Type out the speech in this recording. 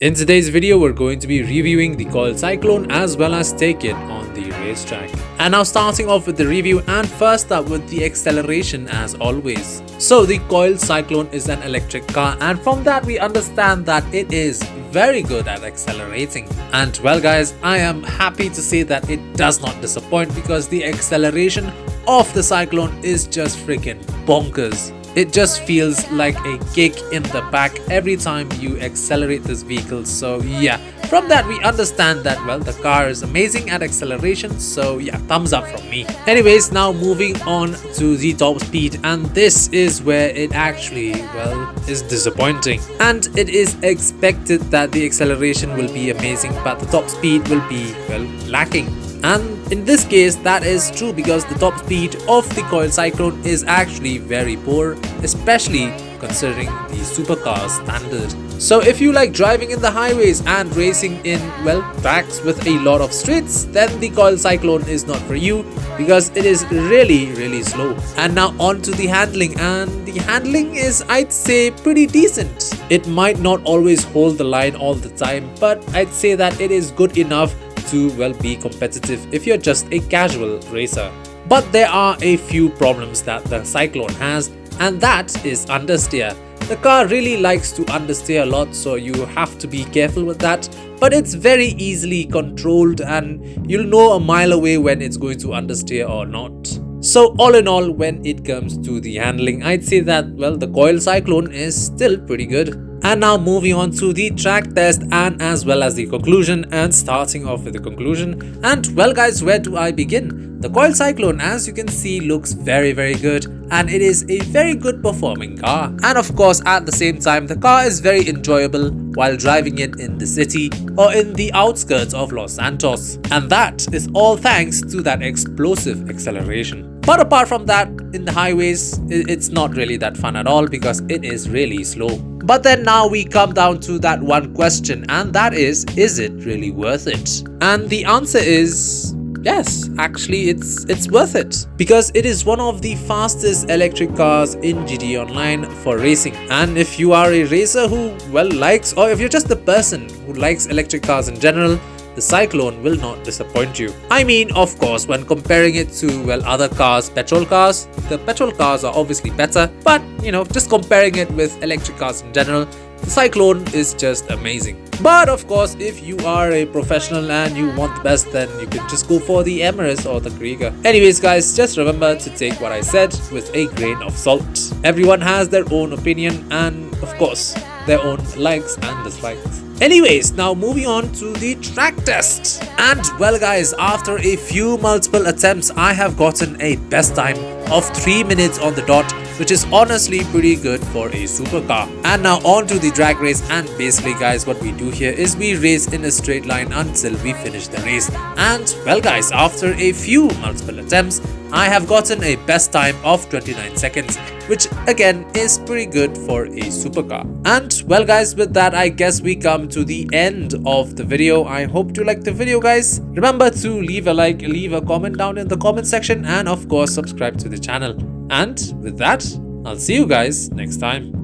In today's video, we're going to be reviewing the Coil Cyclone as well as take it on the racetrack. And now starting off with the review, and first up with the acceleration as always. So the Coil Cyclone is an electric car, and from that we understand that it is very good at accelerating. And well guys, I am happy to say that it does not disappoint, because the acceleration of the Cyclone is just freaking bonkers. It just feels like a kick in the back every time you accelerate this vehicle. So yeah, from that we understand that, well, the car is amazing at acceleration. So yeah, thumbs up from me. Anyways, now moving on to the top speed, and this is where it actually, well, is disappointing. And it is expected that the acceleration will be amazing, but the top speed will be, well, lacking. And in this case, that is true, because the top speed of the Coil Cyclone is actually very poor, especially considering the supercar standard. So if you like driving in the highways and racing in, well, tracks with a lot of straights, then the Coil Cyclone is not for you, because it is really slow. And now on to the handling, and the handling is, I'd say, pretty decent. It might not always hold the line all the time, but I'd say that it is good enough to, well, be competitive if you're just a casual racer. But there are a few problems that the Cyclone has, and that is understeer. The car really likes to understeer a lot, so you have to be careful with that, but it's very easily controlled and you'll know a mile away when it's going to understeer or not. So all in all, when it comes to the handling, I'd say that, well, the Coil Cyclone is still pretty good. And now moving on to the track test and as well as the conclusion, and starting off with the conclusion. And well guys, where do I begin? The Coil Cyclone, as you can see, looks very good, and it is a very good performing car. And of course, at the same time, the car is very enjoyable while driving it in the city or in the outskirts of Los Santos. And that is all thanks to that explosive acceleration. But apart from that, in the highways, it's not really that fun at all, because it is really slow. But then now we come down to that one question, and that is it really worth it? And the answer is yes, actually it's worth it, because it is one of the fastest electric cars in GTA Online for racing. And if you are a racer who, well, likes, or if you're just the person who likes electric cars in general, the Cyclone will not disappoint you. I mean, of course, when comparing it to, well, other cars, petrol cars, the petrol cars are obviously better, but you know, just comparing it with electric cars in general, the Cyclone is just amazing. But of course, if you are a professional and you want the best, then you can just go for the Emirates or the Krieger. Anyways guys, just remember to take what I said with a grain of salt. Everyone has their own opinion and, of course, their own likes and dislikes. Anyways, now moving on to the track test. And well guys, after a few multiple attempts, I have gotten a best time of 3 minutes on the dot, which is honestly pretty good for a supercar. And now on to the drag race, and basically guys, what we do here is we race in a straight line until we finish the race. And well guys, after a few multiple attempts, I have gotten a best time of 29 seconds, which again is pretty good for a supercar. And well guys, with that, I guess we come to the end of the video. I hope you liked the video guys. Remember to leave a like, leave a comment down in the comment section, and of course subscribe to the channel. And with that, I'll see you guys next time.